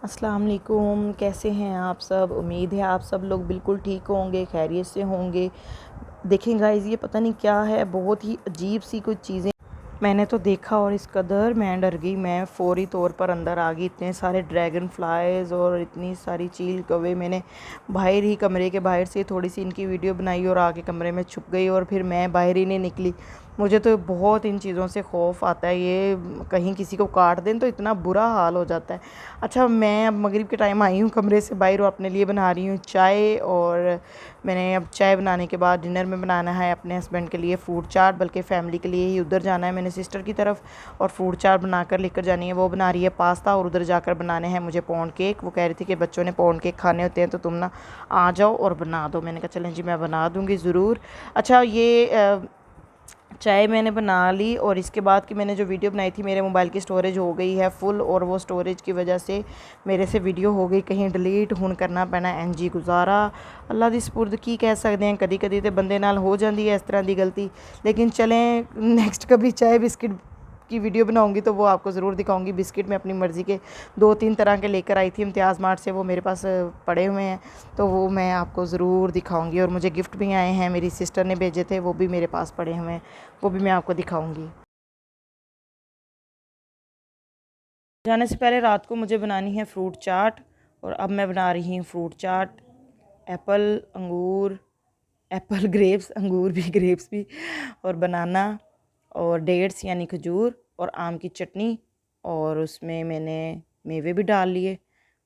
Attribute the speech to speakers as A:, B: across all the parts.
A: अस्सलाम वालेकुम। कैसे हैं आप सब? उम्मीद है आप सब लोग बिल्कुल ठीक होंगे, खैरियत से होंगे। देखें गाइस, ये पता नहीं क्या है, बहुत ही अजीब सी कुछ चीज़ें मैंने तो देखा और इस कदर मैं डर गई। मैं फ़ौरी तौर पर अंदर आ गई। इतने सारे ड्रैगन फ्लाइज़ और इतनी सारी चील कौवे। मैंने बाहर ही, कमरे के बाहर से थोड़ी सी इनकी वीडियो बनाई और आके कमरे में छुप गई और फिर मैं बाहर ही नहीं निकली। मुझे तो बहुत इन चीज़ों से खौफ आता है, ये कहीं किसी को काट दें तो इतना बुरा हाल हो जाता है। अच्छा, मैं अब मगरिब के टाइम आई हूँ कमरे से बाहर और अपने लिए बना रही हूँ चाय। और मैंने अब चाय बनाने के बाद डिनर में बनाना है अपने हस्बैंड के लिए फ्रूट चाट, बल्कि फ़ैमिली के लिए ही उधर जाना है मैंने सिस्टर की तरफ, और फ्रूट चाट बनाकर लेकर जानी है। वो बना रही है पास्ता और उधर जाकर बनाने हैं मुझे पाउंड केक। वो कह रही थी कि बच्चों ने पाउंड केक खाने होते हैं तो तुम ना आ जाओ और बना दो। मैंने कहा चलें जी, मैं बना दूँगी ज़रूर। अच्छा, ये चाय मैंने बना ली और इसके बाद की मैंने जो वीडियो बनाई थी, मेरे मोबाइल की स्टोरेज हो गई है फुल, और वो स्टोरेज की वजह से मेरे से वीडियो हो गई कहीं डिलीट। हुण करना पैना एनजी गुजारा। अल्लाह दी सपुर्द की कह सकते हैं, कदी कदी तो बंदे नाल हो जाती है इस तरह की गलती। लेकिन चलें, नेक्स्ट कभी चाय बिस्किट की वीडियो बनाऊंगी तो वो आपको ज़रूर दिखाऊंगी। बिस्किट मैं अपनी मर्ज़ी के 2-3 तरह के लेकर आई थी इम्तियाज़ मार्ट से, वो मेरे पास पड़े हुए हैं तो वो मैं आपको ज़रूर दिखाऊंगी। और मुझे गिफ्ट भी आए हैं, मेरी सिस्टर ने भेजे थे, वो भी मेरे पास पड़े हुए हैं, वो भी मैं आपको दिखाऊंगी। जाने से पहले रात को मुझे बनानी है फ्रूट चाट, और अब मैं बना रही हूँ फ्रूट चाट। एप्पल, अंगूर, एप्पल ग्रेप्स, अंगूर भी ग्रेप्स भी, और बनाना, और डेट्स यानी खजूर, और आम की चटनी, और उसमें मैंने मेवे भी डाल लिए।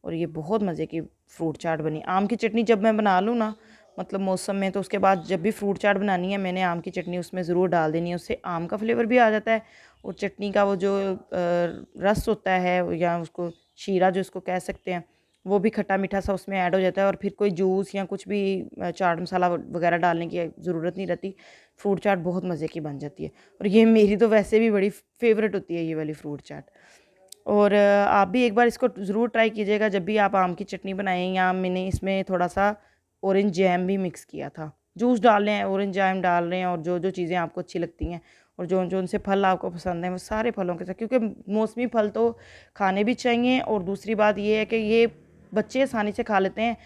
A: और ये बहुत मज़े की फ्रूट चाट बनी। आम की चटनी जब मैं बना लूँ ना, मतलब मौसम में, तो उसके बाद जब भी फ्रूट चाट बनानी है मैंने आम की चटनी उसमें ज़रूर डाल देनी है। उससे आम का फ्लेवर भी आ जाता है और चटनी का वो जो रस होता है, या उसको शीरा जो इसको कह सकते हैं, वो भी खट्टा मीठा सा उसमें ऐड हो जाता है। और फिर कोई जूस या कुछ भी चाट मसाला वगैरह डालने की ज़रूरत नहीं रहती। फ्रूट चाट बहुत मज़े की बन जाती है, और ये मेरी तो वैसे भी बड़ी फेवरेट होती है ये वाली फ्रूट चाट। और आप भी एक बार इसको ज़रूर ट्राई कीजिएगा जब भी आप आम की चटनी बनाएं। या मैंने इसमें थोड़ा सा ऑरेंज जैम भी मिक्स किया था। जूस डाल रहे हैं, ऑरेंज जैम डाल रहे हैं, और जो जो चीज़ें आपको अच्छी लगती हैं और जो जो उनसे फल आपको पसंद हैं वो सारे फलों के साथ, क्योंकि मौसमी फल तो खाने भी चाहिए। और दूसरी बात ये है कि ये बच्चे आसानी से खा लेते हैं,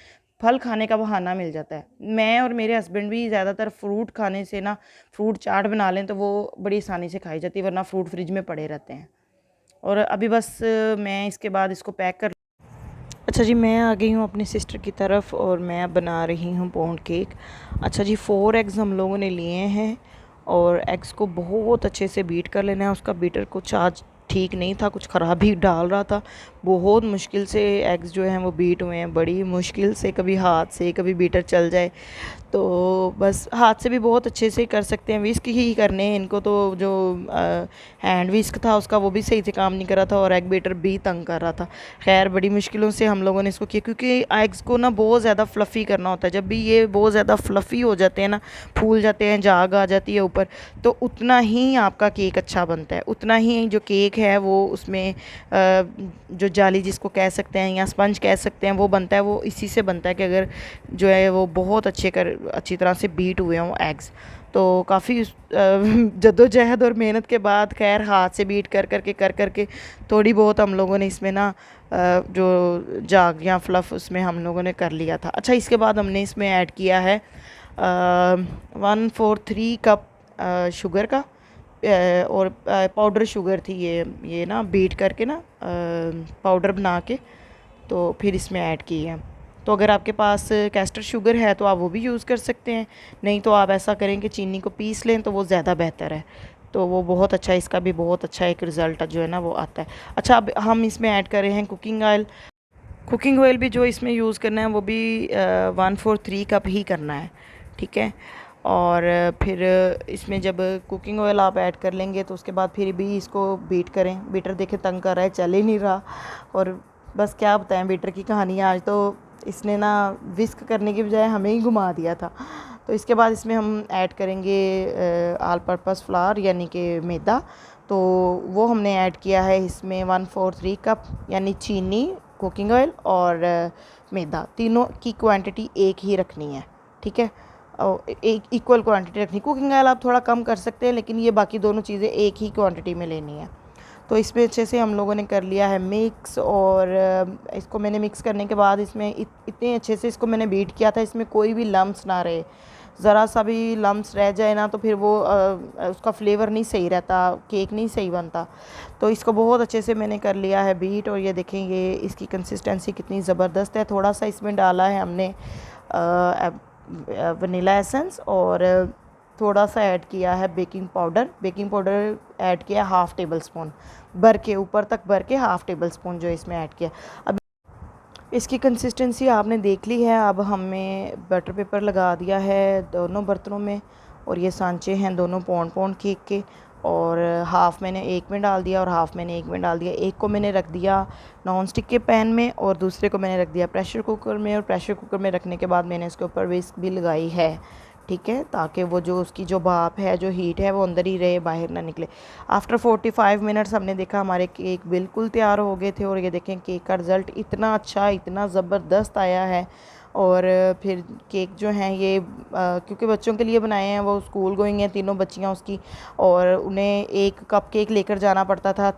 A: फल खाने का बहाना मिल जाता है। मैं और मेरे हस्बैंड भी ज़्यादातर फ्रूट खाने से ना, फ्रूट चाट बना लें तो वो बड़ी आसानी से खाई जाती है, वरना फ्रूट फ्रिज में पड़े रहते हैं। और अभी बस मैं इसके बाद इसको पैक कर। अच्छा जी, मैं आ गई हूँ अपनी सिस्टर की तरफ और मैं अब बना रही हूँ पाउंड केक। अच्छा जी, 4 एग्स हम लोगों ने लिए हैं और एग्स को बहुत अच्छे से बीट कर लेना है। उसका बीटर कुछ आज ठीक नहीं था, कुछ ख़राब ही डाल रहा था। बहुत मुश्किल से एग्स जो हैं वो बीट हुए हैं, बड़ी मुश्किल से, कभी हाथ से कभी बीटर चल जाए। तो बस हाथ से भी बहुत अच्छे से कर सकते हैं, विस्क ही करने हैं इनको। तो जो हैंड विस्क था उसका वो भी सही से काम नहीं कर रहा था और एग बेटर भी तंग कर रहा था। खैर बड़ी मुश्किलों से हम लोगों ने इसको किया, क्योंकि एग्स को ना बहुत ज़्यादा फ्लफ़ी करना होता है। जब भी ये बहुत ज़्यादा फ्लफ़ी हो जाते हैं ना, फूल जाते हैं, जाग आ जाती है ऊपर, तो उतना ही आपका केक अच्छा बनता है। उतना ही जो केक है वो उसमें जो जाली जिसको कह सकते हैं या स्पंज कह सकते हैं वो बनता है। वो इसी से बनता है कि अगर जो है वो बहुत अच्छी तरह से बीट हुए हों एग्स। तो काफ़ी जद्दोजहद और मेहनत के बाद खैर हाथ से बीट कर करके थोड़ी बहुत हम लोगों ने इसमें ना जो जाग या फ्लफ़ उसमें हम लोगों ने कर लिया था। अच्छा, इसके बाद हमने इसमें ऐड किया है 1/4 कप शुगर का, और पाउडर शुगर थी ये ना बीट करके ना पाउडर बना के तो फिर इसमें ऐड की है। तो अगर आपके पास कैस्टर शुगर है तो आप वो भी यूज़ कर सकते हैं, नहीं तो आप ऐसा करें कि चीनी को पीस लें तो वो ज़्यादा बेहतर है। तो वो बहुत अच्छा, इसका भी बहुत अच्छा एक रिज़ल्ट जो है ना वो आता है। अच्छा, अब हम इसमें ऐड कर रहे हैं कुकिंग ऑयल। कुकिंग ऑयल भी जो इसमें यूज़ करना है वो भी 1/4 कप ही करना है, ठीक है। और फिर इसमें जब कुकिंग ऑयल आप ऐड कर लेंगे तो उसके बाद फिर भी इसको बीट करें। बीटर देखे तंग कर रहा है, चल ही नहीं रहा। और बस क्या बताएं बीटर की कहानी, आज तो इसने ना विस्क करने की बजाय हमें ही घुमा दिया था। तो इसके बाद इसमें हम ऐड करेंगे ऑल पर्पस फ्लावर यानी कि मैदा। तो वो हमने ऐड किया है इसमें 1/4 कप, यानी चीनी, कुकिंग ऑयल और मैदा, तीनों की क्वांटिटी एक ही रखनी है, ठीक है। और एक इक्वल क्वांटिटी रखनी। कुकिंग ऑयल आप थोड़ा कम कर सकते हैं, लेकिन ये बाकी दोनों चीज़ें एक ही क्वांटिटी में लेनी है। तो इसमें अच्छे से हम लोगों ने कर लिया है मिक्स। और इसको मैंने मिक्स करने के बाद इसमें इतने अच्छे से इसको मैंने बीट किया था, इसमें कोई भी लम्स ना रहे। ज़रा सा भी लम्स रह जाए ना तो फिर वो उसका फ्लेवर नहीं सही रहता, केक नहीं सही बनता। तो इसको बहुत अच्छे से मैंने कर लिया है बीट। और ये देखें ये इसकी कंसिस्टेंसी कितनी ज़बरदस्त है। थोड़ा सा इसमें डाला है हमने वनीला एसेंस, और थोड़ा सा ऐड किया है baking powder. Baking powder add किया हाफ़ टेबल स्पून भर के, ऊपर तक भर के हाफ़ टेबल स्पून जो इसमें ऐड किया। अब इसकी कंसिस्टेंसी आपने देख ली है। अब हमें बटर पेपर लगा दिया है दोनों बर्तनों में, और ये सांचे हैं दोनों पौंड केक के। और हाफ़ मैंने एक में डाल दिया और हाफ़ मैंने एक में डाल दिया। एक को मैंने रख दिया नॉन स्टिक के पैन में और दूसरे को मैंने रख दिया प्रेशर कुकर में। और प्रेशर कुकर में रखने के बाद मैंने इसके ऊपर विस्क भी लगाई है, ठीक है, ताकि वो जो उसकी जो भाप है, जो हीट है, वो अंदर ही रहे, बाहर ना निकले। आफ्टर 45 मिनट्स हमने देखा हमारे केक बिल्कुल तैयार हो गए थे। और ये देखें केक का रिज़ल्ट इतना अच्छा, इतना ज़बरदस्त आया है। और फिर केक जो हैं ये क्योंकि बच्चों के लिए बनाए हैं, वो स्कूल गोइंग हैं तीनों बच्चियाँ उसकी, और उन्हें एक कप केक लेकर जाना पड़ता था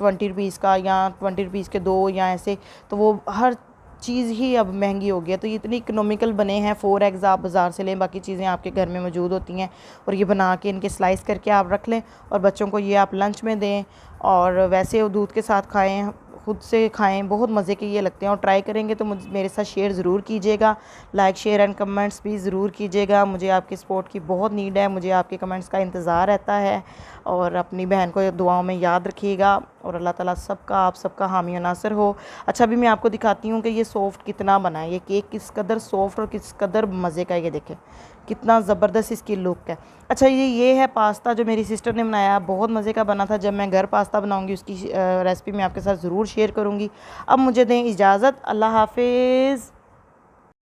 A: 20 रुपीज़ का, या 20 रुपीज़ के 2 या ऐसे। तो वो हर चीज़ ही अब महंगी हो गई है। तो ये इतनी इकोनॉमिकल बने हैं। 4 एग्स आप बाज़ार से लें, बाकी चीज़ें आपके घर में मौजूद होती हैं। और ये बना के इनके स्लाइस करके आप रख लें और बच्चों को ये आप लंच में दें, और वैसे वो दूध के साथ खाएं, खुद से खाएं, बहुत मज़े के ये लगते हैं। और ट्राई करेंगे तो मेरे साथ शेयर ज़रूर कीजिएगा, लाइक शेयर एंड कमेंट्स भी ज़रूर कीजिएगा। मुझे आपकी सपोर्ट की बहुत नीड है, मुझे आपके कमेंट्स का इंतज़ार रहता है। और अपनी बहन को दुआओं में याद रखिएगा, और अल्लाह ताला सबका आप सबका हामी और नासिर हो। अच्छा, अभी मैं आपको दिखाती हूँ कि ये सॉफ़्ट कितना बना है, ये केक किस कदर सॉफ़्ट और किस कदर मज़े का है। ये देखें कितना ज़बरदस्त इसकी लुक है। अच्छा, ये है पास्ता जो मेरी सिस्टर ने बनाया, बहुत मज़े का बना था। जब मैं घर पास्ता बनाऊँगी उसकी रेसिपी मैं आपके साथ ज़रूर शेयर करूँगी। अब मुझे दें इजाज़त, अल्लाह हाफिज़।